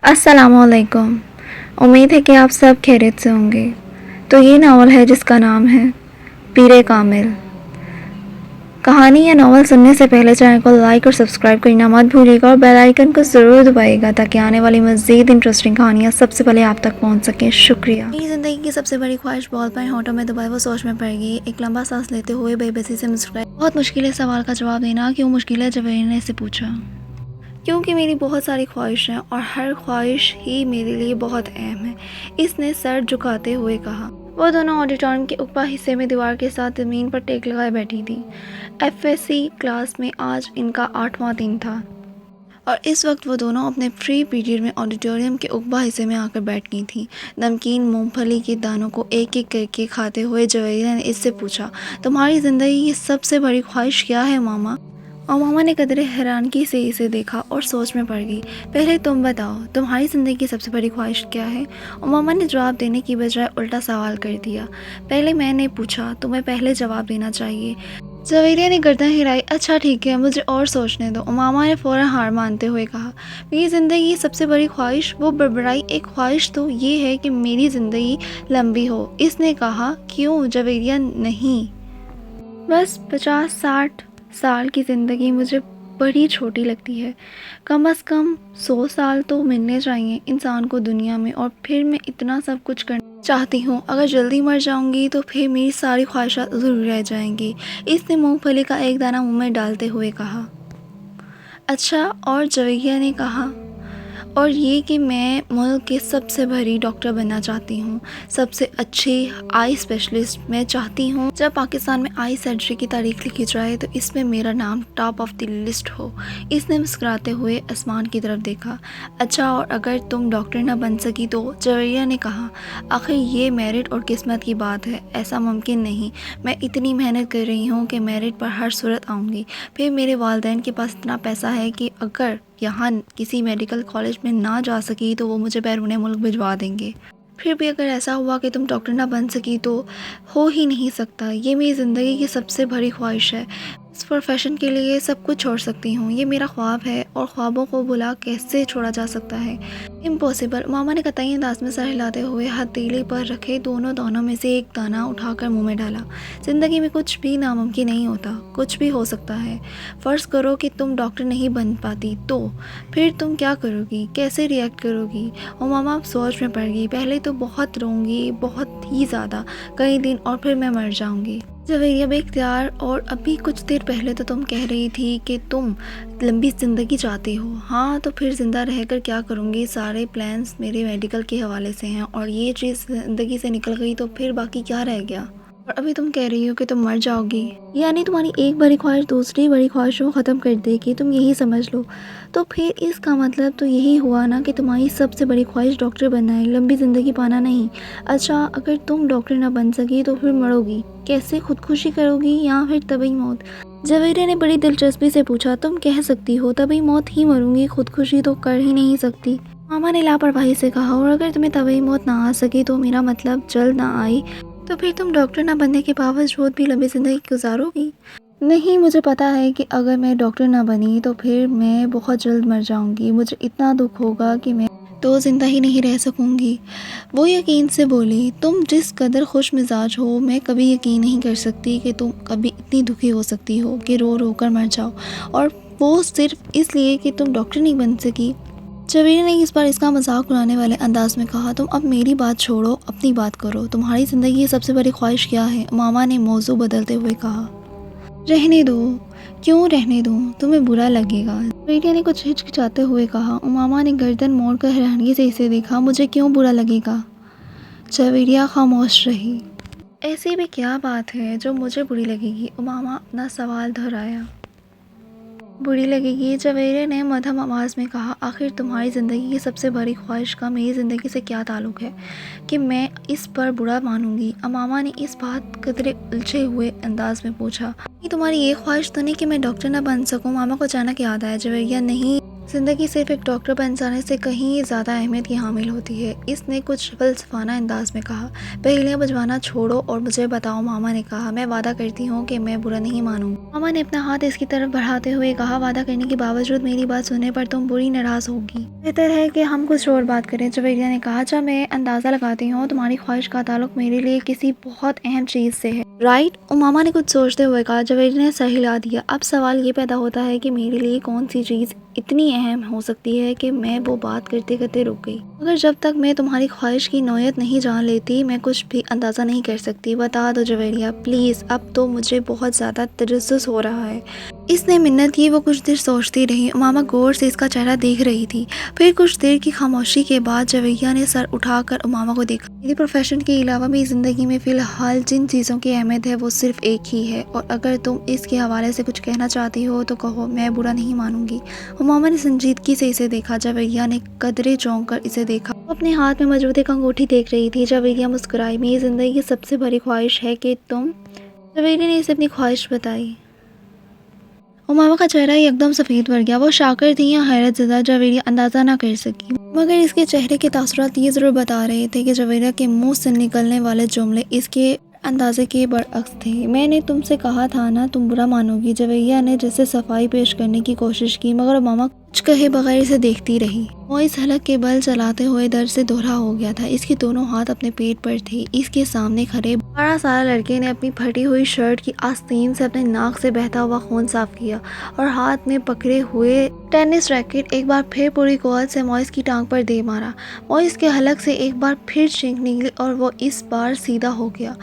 अस्सलामुअलैकुम। उम्मीद है कि आप सब खैरियत से होंगे। तो ये नावल है जिसका नाम है पीरे कामिल। कहानी या नावल सुनने से पहले चैनल को लाइक और सब्सक्राइब करना मत भूलिएगा और बेल आइकन को ज़रूर दबाइएगा ताकि आने वाली मज़ीद इंटरेस्टिंग कहानियाँ सबसे पहले आप तक पहुँच सकें। शुक्रिया। मेरी ज़िंदगी की सबसे बड़ी ख्वाहिश बॉल पेन होठों में दबाए वो सोच में पड़ गई। एक लंबा सांस लेते हुए बेबसी से मुस्कुराई। बहुत मुश्किल है सवाल का जवाब देना। क्यों मुश्किल है? जवेरी ने इससे पूछा। क्योंकि मेरी बहुत सारी ख्वाहिश हैं और हर ख्वाहिश ही मेरे लिए बहुत अहम है, इसने सर झुकाते हुए कहा। वो दोनों ऑडिटोरियम के ऊपर हिस्से में दीवार के साथ ज़मीन पर टेक लगाए बैठी थी। एफएससी क्लास में आज इनका 8वां दिन था और इस वक्त वो दोनों अपने फ्री पीरियड में ऑडिटोरियम के उकबा हिस्से में आकर बैठ गई थीं। नमकीन मूंगफली के दानों को एक एक करके खाते हुए जवेरिया ने इससे पूछा, तुम्हारी ज़िंदगी की सबसे बड़ी ख्वाहिश क्या है मामा? और मामा ने कदरे हैरानगी से इसे देखा और सोच में पड़ गई। पहले तुम बताओ, तुम्हारी ज़िंदगी की सबसे बड़ी ख्वाहिश क्या है? और मामा ने जवाब देने की बजाय उल्टा सवाल कर दिया। पहले मैंने पूछा, तुम्हें पहले जवाब देना चाहिए। जवेरिया ने गर्दन हिलाई। अच्छा ठीक है, मुझे और सोचने दो। और मामा ने फ़ौरन हार मानते हुए कहा, मेरी ज़िंदगी की सबसे बड़ी ख्वाहिश? वो बड़बड़ाई। एक ख्वाहिश तो ये है कि मेरी ज़िंदगी लंबी हो। इसने कहा। क्यों? जवेरिया नहीं, बस 50-60 साल की ज़िंदगी मुझे बड़ी छोटी लगती है। कम से कम 100 साल तो मिलने चाहिए इंसान को दुनिया में, और फिर मैं इतना सब कुछ करना चाहती हूँ। अगर जल्दी मर जाऊँगी तो फिर मेरी सारी ख्वाहिशात अधूरी रह जाएंगी। इसने मूंगफली का एक दाना मुंह में डालते हुए कहा। अच्छा, और जवेरिया ने कहा, और ये कि मैं मुल्क के सबसे बड़ी डॉक्टर बनना चाहती हूँ, सबसे अच्छी आई स्पेशलिस्ट मैं चाहती हूँ। जब पाकिस्तान में आई सर्जरी की तारीख लिखी जाए तो इसमें मेरा नाम टॉप ऑफ द लिस्ट हो। इसने मुस्कुराते हुए आसमान की तरफ देखा। अच्छा, और अगर तुम डॉक्टर ना बन सकी तो? जवेरिया ने कहा। आखिर ये मेरिट और किस्मत की बात है, ऐसा मुमकिन नहीं। मैं इतनी मेहनत कर रही हूँ कि मेरिट पर हर सूरत आऊँगी। फिर मेरे वालिदैन के पास इतना पैसा है कि अगर यहाँ किसी मेडिकल कॉलेज में ना जा सकी तो वो मुझे बैरून मुल्क भिजवा देंगे। फिर भी अगर ऐसा हुआ कि तुम डॉक्टर ना बन सकी तो? हो ही नहीं सकता। ये मेरी ज़िंदगी की सबसे बड़ी ख्वाहिश है। इस प्रोफेशन के लिए सब कुछ छोड़ सकती हूँ। ये मेरा ख्वाब है और ख्वाबों को बुला कैसे छोड़ा जा सकता है? इम्पॉसिबल। मामा ने कतई अंदाज में सर हिलाते हुए हथेली पर रखे दोनों दानों में से एक दाना उठाकर मुंह में डाला। ज़िंदगी में कुछ भी नामुमकिन नहीं होता, कुछ भी हो सकता है। फ़र्ज़ करो कि तुम डॉक्टर नहीं बन पाती तो फिर तुम क्या करोगी? कैसे रिएक्ट करोगी? और मामा सोच में पड़ गई। पहले तो बहुत रोऊंगी, बहुत ही ज़्यादा, कई दिन, और फिर मैं मर जाऊंगी। जवेरिया बेख्तियार, और अभी कुछ देर पहले तो तुम कह रही थी कि तुम लंबी ज़िंदगी चाहती हो। हाँ, तो फिर ज़िंदा रहकर क्या करूँगी? सारे प्लान्स मेरे मेडिकल के हवाले से हैं और ये चीज़ ज़िंदगी से निकल गई तो फिर बाकी क्या रह गया? और अभी तुम कह रही हो कि तुम मर जाओगी, यानी तुम्हारी एक बड़ी ख्वाहिश दूसरी बड़ी ख्वाहिशों को ख़त्म कर देगी, तुम यही समझ लो। तो फिर इसका मतलब तो यही हुआ ना कि तुम्हारी सबसे बड़ी ख्वाहिश डॉक्टर बनना है, लंबी ज़िंदगी पाना नहीं। अच्छा, अगर तुम डॉक्टर ना बन सकी तो फिर मरोगी कैसे? खुदकुशी करोगी या फिर तभी मौत? जवेरिया ने बड़ी दिलचस्पी से पूछा। तुम कह सकती हो तभी मौत ही मरूंगी, खुदकुशी तो कर ही नहीं सकती। मामा ने लापरवाही से कहा। और अगर तुम्हें तभी मौत ना आ सकी तो मेरा मतलब जल्द ना आई तो फिर तुम डॉक्टर ना बनने के बावजूद भी लंबी ज़िंदगी गुजारोगी? नहीं, मुझे पता है कि अगर मैं डॉक्टर ना बनी तो फिर मैं बहुत जल्द मर जाऊंगी। मुझे इतना दुख होगा कि मैं तो ज़िंदा ही नहीं रह सकूंगी। वो यकीन से बोली। तुम जिस कदर खुश मिजाज हो, मैं कभी यकीन नहीं कर सकती कि तुम कभी इतनी दुखी हो सकती हो कि रो रो कर मर जाओ, और वो सिर्फ इसलिए कि तुम डॉक्टर नहीं बन सकी। जवेरिया ने इस बार इसका मजाक उड़ाने वाले अंदाज में कहा। तुम अब मेरी बात छोड़ो, अपनी बात करो। तुम्हारी ज़िंदगी की सबसे बड़ी ख्वाहिश क्या है? मामा ने मौजू बदलते हुए कहा। रहने दो। क्यों रहने दूँ? तुम्हें बुरा लगेगा, जवेरिया ने कुछ हिचकिचाते हुए कहा। मामा ने गर्दन मोड़कर हैरानगी से इसे देखा। मुझे क्यों बुरा लगेगा? जवेरिया खामोश रही। ऐसी भी क्या बात है जो मुझे बुरी लगेगी? मामा अपना सवाल दोहराया। बुरी लगेगी, जवेरिया ने मध्यम आवाज़ में कहा। आखिर तुम्हारी ज़िंदगी की सबसे बड़ी ख्वाहिश का मेरी ज़िंदगी से क्या ताल्लुक़ है कि मैं इस पर बुरा मानूंगी? अमामा ने इस बात कदरे उलझे हुए अंदाज में पूछा। ये तुम्हारी ये ख्वाहिश तो नहीं कि मैं डॉक्टर ना बन सकूं? मामा को अचानक याद आया। जवेरिया नहीं, ज़िंदगी सिर्फ एक डॉक्टर बन जाने से कहीं ज़्यादा अहमियत की हामिल होती है। इसने कुछ फ़लसफ़ाना अंदाज में कहा। पहेलियाँ बुझवाना छोड़ो और मुझे बताओ, मामा ने कहा। मैं वादा करती हूँ कि मैं बुरा नहीं मानूंगी। मामा ने अपना हाथ इसकी तरफ बढ़ाते हुए कहा, वादा करने के बावजूद मेरी बात सुनने पर तुम बुरी नाराज़ होगी। बेहतर है कि हम कुछ और बात करें, जवेरिया ने कहा। जब मैं अंदाज़ा लगाती हूँ तुम्हारी ख्वाहिश का ताल्लुक मेरे लिए किसी बहुत अहम चीज़ से है, राइट? मामा ने कुछ सोचते हुए कहा। जवेरिया ने सर हिला दिया। अब सवाल ये पैदा होता है कि मेरे लिए कौन सी चीज़ इतनी अहम हो सकती है कि मैं वो बात करते करते रुक गई। मगर जब तक मैं तुम्हारी ख्वाहिश की नौयत नहीं जान लेती मैं कुछ भी अंदाज़ा नहीं कर सकती। बता दो जवेरिया प्लीज़, अब तो मुझे बहुत ज़्यादा तजस्सुस हो रहा है। इसने मिन्नत की। वो कुछ देर सोचती रही। मामा गौर से इसका चेहरा देख रही थी। फिर कुछ देर की खामोशी के बाद जवेरिया ने सर उठाकर मामा को देखा। मेरी प्रोफेशन के अलावा भी ज़िंदगी में फ़िलहाल जिन चीज़ों की अहमियत है वो सिर्फ एक ही है, और अगर तुम इसके हवाले से कुछ कहना चाहती हो तो कहो, मैं बुरा नहीं मानूंगी। मामा ने संजीदगी से इसे देखा। जवेरिया ने कदरे चौंक कर इसे देखा। वो अपने हाथ में मौजूद एक अंगूठी देख रही थी। जवेरिया मुस्कुराई। मेरी ज़िंदगी की सबसे बड़ी ख्वाहिश है कि तुम। जवेरिया ने इसे अपनी ख्वाहिश बताई। उमामा का चेहरा एकदम सफ़ेद पड़ गया। वो शाकर थी या हैरत ज़दा, जवेरिया अंदाज़ा ना कर सकी, मगर इसके चेहरे के तासुरात ये ज़रूर बता रहे थे कि जवेरिया के मुंह से निकलने वाले जुमले इसके अंदाजे के बरअक्स थे। मैंने तुमसे कहा था ना तुम बुरा मानोगी। जवेरिया ने जैसे सफाई पेश करने की कोशिश की, मगर मामा कुछ कहे बगैर इसे देखती रही। वो इस हलक के बल चलाते हुए दर्द से दोहरा हो गया था। इसके दोनों हाथ अपने पेट पर थे। इसके सामने खड़े 12 साल लड़के ने अपनी फटी हुई शर्ट की आस्तीन से अपने नाक से बहता हुआ खून साफ किया और हाथ में पकड़े हुए टेनिस रैकेट एक बार फिर पूरी कुव्वत से मॉइस की टांग पर दे मारा। मॉइस के हलक से एक बार फिर चीख निकली और वो इस बार सीधा हो गया।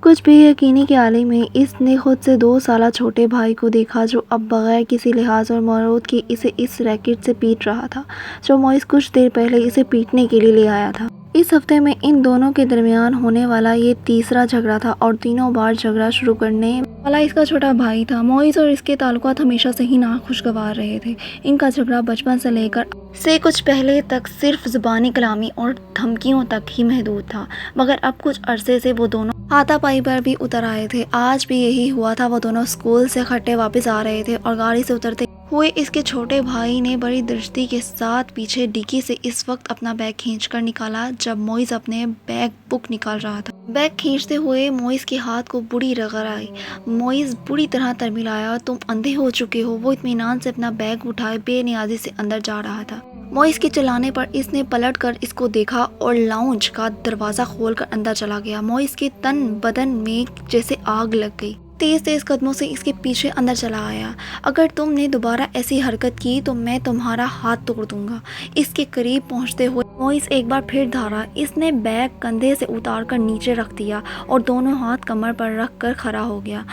कुछ भी यकीनी के आले में इसने खुद से 2 साल छोटे भाई को देखा, जो अब बगैर किसी लिहाज और मरोद के इसे इस रैकेट से पीट रहा था जो मॉइस कुछ देर पहले इसे पीटने के लिए ले आया था। इस हफ्ते में इन दोनों के दरमियान होने वाला ये तीसरा झगड़ा था और तीनों बार झगड़ा शुरू करने वाला इसका छोटा भाई था। मॉइस और इसके ताल्लुकात हमेशा से ही नाखुशगवार रहे थे। इनका झगड़ा बचपन से लेकर से कुछ पहले तक सिर्फ ज़ुबानी कलामी और धमकियों तक ही महदूद था, मगर अब कुछ अरसे से वो दोनों हाथापाई पर भी उतर आए थे। आज भी यही हुआ था। वो दोनों स्कूल से इकट्ठे वापस आ रहे थे और गाड़ी से उतरते हुए इसके छोटे भाई ने बड़ी दृष्टि के साथ पीछे डिक्की से इस वक्त अपना बैग खींचकर निकाला जब मोइस अपने बैग बुक निकाल रहा था। बैग खींचते हुए मोइस के हाथ को बुरी रगड़ आई। मोइस बुरी तरह तरमिलाया। तुम अंधे हो चुके हो। वो इत्मीनान से अपना बैग उठाए बेनियाजी से अंदर जा रहा था। मोइस के चिल्लाने पर इसने पलट कर इसको देखा और लाउंज का दरवाज़ा खोलकर अंदर चला गया। मोइस के तन बदन में जैसे आग लग गई। तेज तेज कदमों से इसके पीछे अंदर चला आया। अगर तुमने दोबारा ऐसी हरकत की तो मैं तुम्हारा हाथ तोड़ दूंगा। इसके करीब पहुंचते हुए मोइस एक बार फिर धारा। इसने बैग कंधे से उतारकर नीचे रख दिया और दोनों हाथ कमर पर रख कर खड़ा हो गया।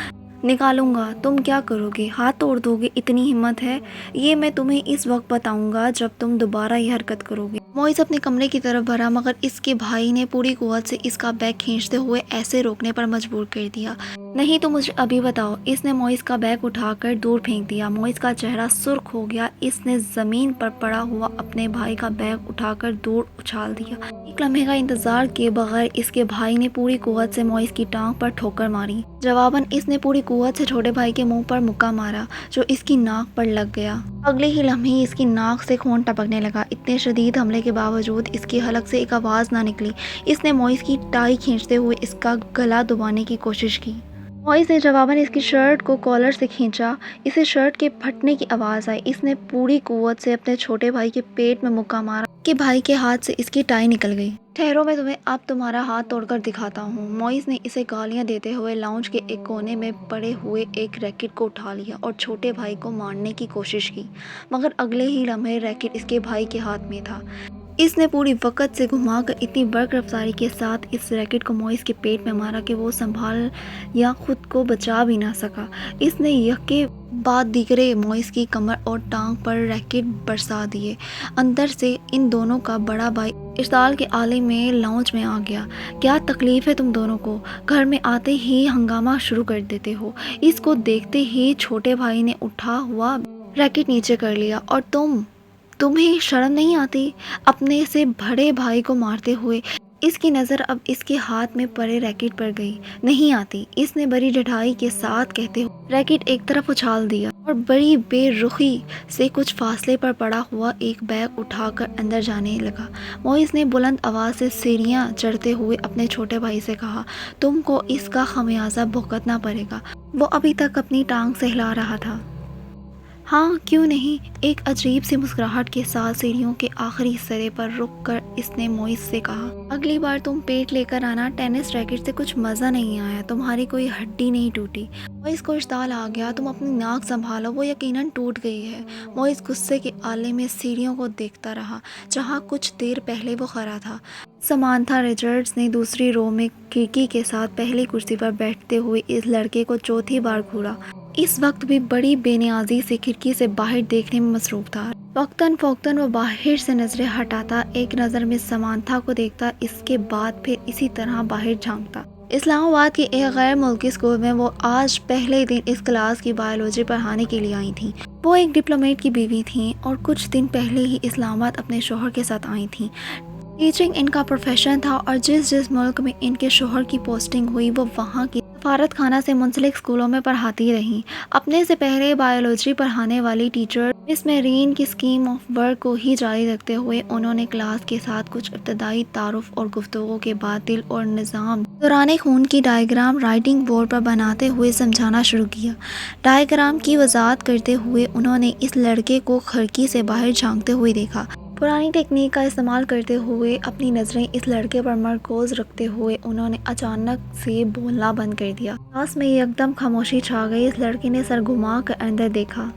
निकालूंगा। तुम क्या करोगे? हाथ तोड़ दोगे? इतनी हिम्मत है? ये मैं तुम्हें इस वक्त बताऊंगा जब तुम दोबारा ये हरकत करोगे। मोइस अपने कमरे की तरफ बढ़ा, मगर इसके भाई ने पूरी कुव्वत से इसका बैग खींचते हुए ऐसे रोकने पर मजबूर कर दिया। नहीं तो मुझे अभी बताओ। इसने मोइस का बैग उठाकर दूर फेंक दिया। मोइस का चेहरा सुर्ख हो गया। इसने जमीन पर पड़ा हुआ अपने भाई का बैग उठाकर दूर उछाल दिया। एक लम्हे का इंतजार किए बगैर इसके भाई ने पूरी कुव्वत से मोइस की टांग पर ठोकर मारी। जवाबन इसने पूरी कुव्वत से छोटे भाई के मुंह पर मुक्का मारा जो इसकी नाक पर लग गया। अगले ही लम्हे इसकी नाक से खून टपकने लगा। इतने शदीद हमले के बावजूद इसकी हलक से एक आवाज़ ना निकली। इसने मोइस की टाई खींचते हुए इसका गला दबाने की कोशिश की। मोइस ने जवाबन इसकी शर्ट को कॉलर से खींचा। इसे शर्ट के फटने की आवाज़ आई। इसने पूरी कुव्वत से अपने छोटे भाई के पेट में मुक्का मारा कि भाई के हाथ से इसकी टाई निकल गई। ठहरो, मैं तुम्हें अब तुम्हारा हाथ तोड़कर दिखाता हूँ। मोइस ने इसे गालियाँ देते हुए लाउंज के एक कोने में पड़े हुए एक रैकेट को उठा लिया और छोटे भाई को मारने की कोशिश की, मगर अगले ही लम्हे रैकेट इसके भाई के हाथ में था। इसने पूरी वक़्त से घुमाकर इतनी बर्क रफ्तारी के साथ इस रैकेट को मोइस के पेट में मारा कि वो संभाल या खुद को बचा भी ना सका। इसने यके बाद दीगरे मोइस की कमर और टांग पर रैकेट बरसा दिए। अंदर से इन दोनों का बड़ा भाई इश्ताल के आले में लाउंज में आ गया। क्या तकलीफ है तुम दोनों को? घर में आते ही हंगामा शुरू कर देते हो। इसको देखते ही छोटे भाई ने उठा हुआ रैकेट नीचे कर लिया। और तुम्हें शर्म नहीं आती अपने से बड़े भाई को मारते हुए? اس کی نظر اب اس کے ہاتھ میں پڑے ریکٹ پر گئی۔ نہیں آتی، اس نے بڑی ڈٹائی کے ساتھ کہتے ہوئے ریکٹ ایک طرف اچھال دیا اور بڑی بے رخی سے کچھ فاصلے پر پڑا ہوا ایک بیگ اٹھا کر اندر جانے لگا۔ موئز نے بلند آواز سے سیڑھیاں چڑھتے ہوئے اپنے چھوٹے بھائی سے کہا، تم کو اس کا خمیازہ بھگتنا پڑے گا۔ وہ ابھی تک اپنی ٹانگ سے ہلا رہا تھا۔ ہاں کیوں نہیں، ایک عجیب سی مسکراہٹ کے ساتھ سیڑھیوں کے آخری سرے پر رک کر اس نے موئز سے کہا، اگلی بار تم پیٹ لے کر آنا، ٹینس ریکٹ سے کچھ مزہ نہیں آیا، تمہاری کوئی ہڈی نہیں ٹوٹی۔ موئز کو اشتعال آ گیا، تم اپنی ناک سنبھالو، وہ یقیناً ٹوٹ گئی ہے۔ موئز غصے کے آلے میں سیڑھیوں کو دیکھتا رہا جہاں کچھ دیر پہلے وہ کھڑا تھا۔ سمانتھا رچرڈز نے دوسری رو میں کھڑکی کے ساتھ پہلی کرسی پر بیٹھتے ہوئے اس لڑکے کو چوتھی بار گھورا۔ اس وقت بھی بڑی بے نیازی سے کھڑکی سے باہر دیکھنے میں مصروف تھا۔ وقتاً فوقتاً وہ باہر سے نظریں ہٹاتا، ایک نظر میں سمانتھا کو دیکھتا، اس کے بعد پھر اسی طرح باہر جھانکتا۔ اسلام آباد کے ایک غیر ملکی اسکول میں وہ آج پہلے دن اس کلاس کی بائیولوجی پڑھانے کے لیے آئی تھیں۔ وہ ایک ڈپلومیٹ کی بیوی تھیں اور کچھ دن پہلے ہی اسلام آباد اپنے شوہر کے ساتھ آئی تھیں۔ ٹیچنگ ان کا پروفیشن تھا اور جس ملک میں ان کے شوہر کی پوسٹنگ ہوئی وہ وہاں کی سفارت خانہ سے منسلک اسکولوں میں پڑھاتی رہیں۔ اپنے سے پہلے بائیولوجی پڑھانے والی ٹیچر مس میرین کی اسکیم آف ورک کو ہی جاری رکھتے ہوئے انہوں نے کلاس کے ساتھ کچھ ابتدائی تعارف اور گفتگو کے بعد دل اور نظام دوران خون کی ڈائیگرام رائٹنگ بورڈ پر بناتے ہوئے سمجھانا شروع کیا۔ ڈائیگرام کی وضاحت کرتے ہوئے انہوں نے اس لڑکے کو کھڑکی سے باہر جھانکتے ہوئے دیکھا۔ پرانی ٹیکنیک کا استعمال کرتے ہوئے اپنی نظریں اس لڑکے پر مرکوز رکھتے ہوئے انہوں نے اچانک سے بولنا بند کر دیا۔ کلاس میں یکدم خاموشی چھا گئی۔ اس لڑکے نے سر گھما کر اندر دیکھا۔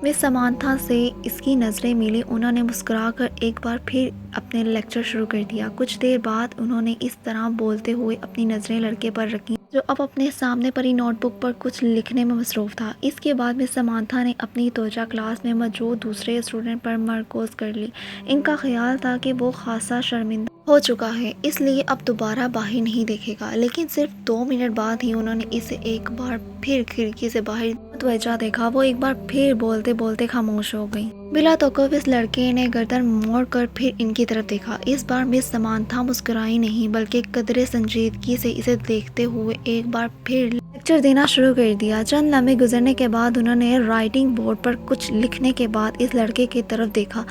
مس سمانتھا سے اس کی نظریں ملی۔ انہوں نے مسکرا کر ایک بار پھر اپنے لیکچر شروع کر دیا۔ کچھ دیر بعد انہوں نے اس طرح بولتے ہوئے اپنی نظریں لڑکے پر رکھیں جو اب اپنے سامنے پڑی نوٹ بک پر کچھ لکھنے میں مصروف تھا۔ اس کے بعد مس سمانتھا نے اپنی توجہ کلاس میں موجود دوسرے اسٹوڈنٹ پر مرکوز کر لی۔ ان کا خیال تھا کہ وہ خاصا شرمندہ ہو چکا ہے، اس لیے اب دوبارہ باہر نہیں دیکھے گا، لیکن صرف 2 منٹ بعد ہی انہوں نے اسے ایک بار پھر کھڑکی سے باہر متوجہ دیکھا۔ وہ ایک بار پھر بولتے بولتے خاموش ہو گئی۔ بلا توقف اس لڑکے نے گردن موڑ کر پھر ان کی طرف دیکھا۔ اس بار مس سمانتھا مسکرائی نہیں بلکہ قدرے سنجیدگی سے اسے دیکھتے ہوئے ایک بار پھر لیکچر دینا شروع کر دیا۔ چند لمحے گزرنے کے بعد انہوں نے رائٹنگ بورڈ پر کچھ لکھنے کے بعد اس لڑکے کی طرف دیکھا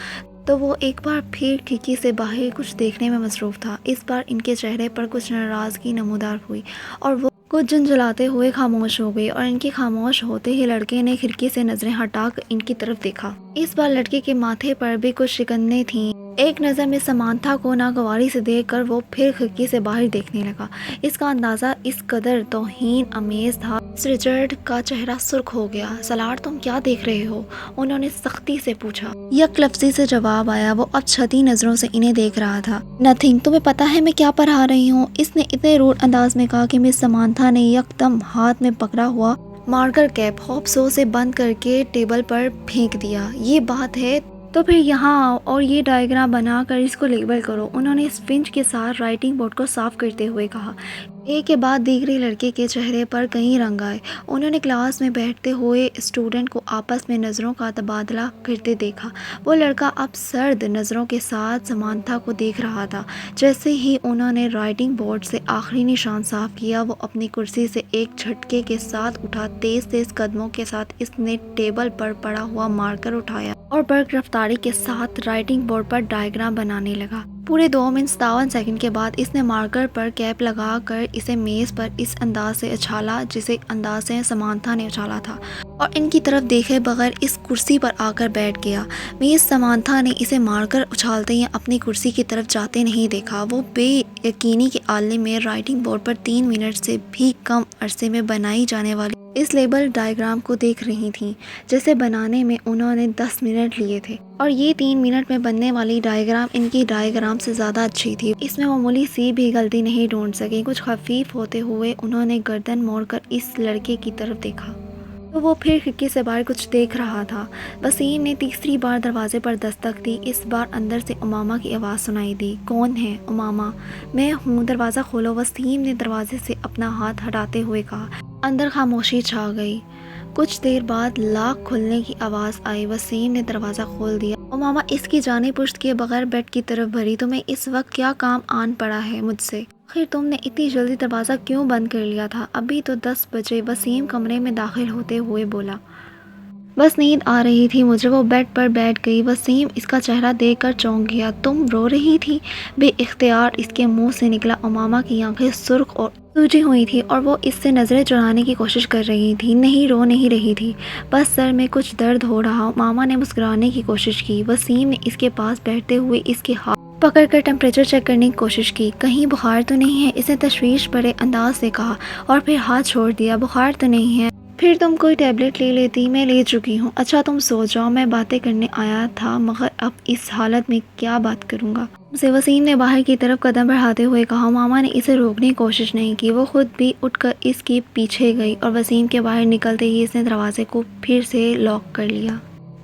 تو وہ ایک بار پھر کھڑکی سے باہر کچھ دیکھنے میں مصروف تھا۔ اس بار ان کے چہرے پر کچھ ناراضگی نمودار ہوئی اور وہ کچھ جھنجھلاتے ہوئے خاموش ہو گئی، اور ان کے خاموش ہوتے ہی لڑکے نے کھڑکی سے نظریں ہٹا کر ان کی طرف دیکھا۔ اس بار لڑکے کے ماتھے پر بھی کچھ شکنیں تھیں۔ ایک نظر میں سمانتھا کو ناگواری سے دیکھ کر وہ پھر کھڑکی سے باہر دیکھنے لگا۔ اس کا اندازہ اس قدر توہین آمیز تھا مس رچرڈ کا چہرہ سرخ ہو گیا۔ سلاٹ تم کیا دیکھ رہے ہو؟ انہوں نے سختی سے پوچھا۔ یک لفظی سے جواب آیا۔ وہ اب چھتی نظروں سے انہیں دیکھ رہا تھا۔ نتھنگ، تمہیں پتا ہے میں کیا پڑھا رہی ہوں؟ اس نے اتنے روڈ انداز میں کہا کہ مس سمانتھا نے یکدم ہاتھ میں پکڑا ہوا مارکر کیپ ہوپ سو سے بند کر کے ٹیبل پر پھینک دیا۔ یہ بات ہے تو پھر یہاں آؤ اور یہ ڈائیگرام بنا کر اس کو لیبل کرو، انہوں نے اسفنج کے ساتھ رائٹنگ بورڈ کو صاف کرتے ہوئے کہا۔ ایک کے بعد دیگرے لڑکے کے چہرے پر کئی رنگ آئے۔ انہوں نے کلاس میں بیٹھتے ہوئے اسٹوڈنٹ کو آپس میں نظروں کا تبادلہ کرتے دیکھا۔ وہ لڑکا اب سرد نظروں کے ساتھ سمانتھا کو دیکھ رہا تھا۔ جیسے ہی انہوں نے رائٹنگ بورڈ سے آخری نشان صاف کیا، وہ اپنی کرسی سے ایک جھٹکے کے ساتھ اٹھا۔ تیز تیز قدموں کے ساتھ اس نے ٹیبل پر پڑا ہوا مارکر اٹھایا اور برق رفتاری کے ساتھ رائٹنگ بورڈ پر ڈائیگرام بنانے لگا۔ پورے 2 منٹ 57 سیکنڈ کے بعد اس نے مارکر پر کیپ لگا کر اسے میز پر اس انداز سے اچھالا جسے انداز سے سمانتھا نے اچھالا تھا، اور ان کی طرف دیکھے بغیر اس کرسی پر آ کر بیٹھ گیا۔ میز سمانتھا نے اسے مارکر اچھالتے یا اپنی کرسی کی طرف جاتے نہیں دیکھا۔ وہ بے یقینی کے عالم میں رائٹنگ بورڈ پر 3 منٹ سے بھی کم عرصے میں بنائی جانے والی اس لیبل ڈائیگرام کو دیکھ رہی تھیں جسے بنانے میں انہوں نے 10 منٹ لیے تھے، اور یہ 3 منٹ میں بننے والی ڈائیگرام ان کی ڈائیگرام سے زیادہ اچھی تھی۔ اس میں معمولی سی بھی غلطی نہیں ڈھونڈ سکی۔ کچھ خفیف ہوتے ہوئے انہوں نے گردن موڑ کر اس لڑکے کی طرف دیکھا تو وہ پھر کھڑکی سے باہر کچھ دیکھ رہا تھا۔ وسیم نے تیسری بار دروازے پر دستک دی۔ اس بار اندر سے امامہ کی آواز سنائی دی۔ کون ہے؟ امامہ، میں ہوں، دروازہ کھولو، وسیم نے دروازے سے اپنا ہاتھ ہٹاتے ہوئے کہا۔ اندر خاموشی چھا گئی۔ کچھ دیر بعد لاک کھلنے کی آواز آئی۔ وسیم نے دروازہ کھول دیا۔ ماما اس کی جانے پشت کیے بغیر بیڈ کی طرف بھری، تمہیں اس وقت کیا کام آن پڑا ہے مجھ سے؟ آخر تم نے اتنی جلدی دروازہ کیوں بند کر لیا تھا؟ ابھی تو 10 بجے، وسیم کمرے میں داخل ہوتے ہوئے بولا۔ بس نیند آ رہی تھی مجھے، وہ بیڈ پر بیٹھ گئی۔ وسیم اس کا چہرہ دیکھ کر چونک گیا۔ تم رو رہی تھی؟ بے اختیار اس کے منہ سے نکلا اور ماما کی آنکھیں سرخ اور سوجی ہوئی تھی اور وہ اس سے نظریں چرانے کی کوشش کر رہی تھی۔ نہیں، رو نہیں رہی تھی، بس سر میں کچھ درد ہو رہا۔ ماما نے مسکرانے کی کوشش کی۔ وسیم نے اس کے پاس بیٹھتے ہوئے اس کے ہاتھ پکڑ کر ٹمپریچر چیک کرنے کی کوشش کی۔ کہیں بخار تو نہیں ہے؟ اس نے تشویش بھرے انداز سے کہا اور پھر ہاتھ چھوڑ دیا۔ بخار تو نہیں ہے؟ پھر تم کوئی ٹیبلٹ لے لیتی، میں لے چکی ہوں۔ اچھا تم سو جاؤ، میں باتیں کرنے آیا تھا مگر اب اس حالت میں کیا بات کروں گا سے؟ وسیم نے باہر کی طرف قدم بڑھاتے ہوئے کہا۔ ماما نے اسے روکنے کی کوشش نہیں کی، وہ خود بھی اٹھ کر اس کے پیچھے گئی اور وسیم کے باہر نکلتے ہی اس نے دروازے کو پھر سے لاک کر لیا۔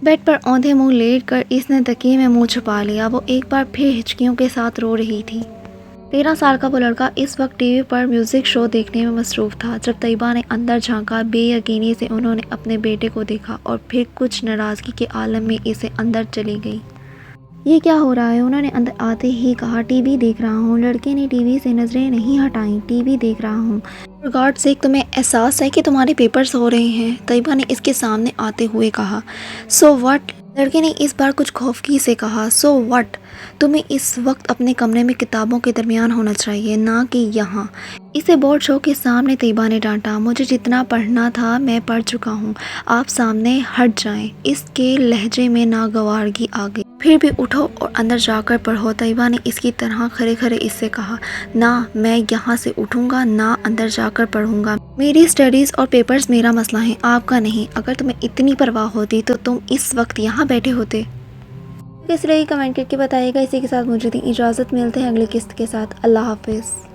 بیڈ پر اوندھے منہ لیٹ کر اس نے تکیے میں منہ چھپا لیا۔ وہ ایک بار پھر ہچکیوں کے ساتھ رو رہی تھی۔ 13 سال کا وہ لڑکا اس وقت ٹی وی پر میوزک شو دیکھنے میں مصروف تھا۔ جب طیبہ نے اندر جھانکا، بے یقینی سے انہوں نے اپنے بیٹے کو دیکھا اور پھر کچھ ناراضگی کے عالم میں اسے اندر چلی گئی۔ یہ کیا ہو رہا ہے؟ انہوں نے اندر آتے ہی کہا۔ ٹی وی دیکھ رہا ہوں۔ لڑکے نے ٹی وی سے نظریں نہیں ہٹائیں۔ ٹی وی دیکھ رہا ہوں۔ فار گاڈ سیک، تمہیں احساس ہے کہ تمہارے پیپرز ہو رہے ہیں؟ طیبہ نے اس کے سامنے آتے ہوئے کہا۔ So what? لڑکے نے اس بار کچھ خوفگی سے کہا۔ So what? تمہیں اس وقت اپنے کمرے میں کتابوں کے درمیان ہونا چاہیے، نہ کہ یہاں۔ اسے بورڈ شو کے سامنے طیبہ نے ڈانٹا۔ مجھے جتنا پڑھنا تھا میں پڑھ چکا ہوں، آپ سامنے ہٹ جائیں۔ اس کے لہجے میں ناگوارگی آ گئی۔ پھر بھی اٹھو اور اندر جا کر پڑھو، طیبہ نے اس کی طرح کھڑے کھڑے اس سے کہا۔ نہ، میں یہاں سے اٹھوں گا، نہ اندر جا کر پڑھوں گا۔ میری اسٹڈیز اور پیپرز میرا مسئلہ ہیں، آپ کا نہیں۔ اگر تمہیں اتنی پرواہ ہوتی تو تم اس وقت یہاں بیٹھے ہوتے۔ کس رہی کمنٹ کر کے بتائیے گا۔ اسی کے ساتھ مجھے دیں اجازت، ملتے ہیں اگلی قسط کے ساتھ۔ اللہ حافظ۔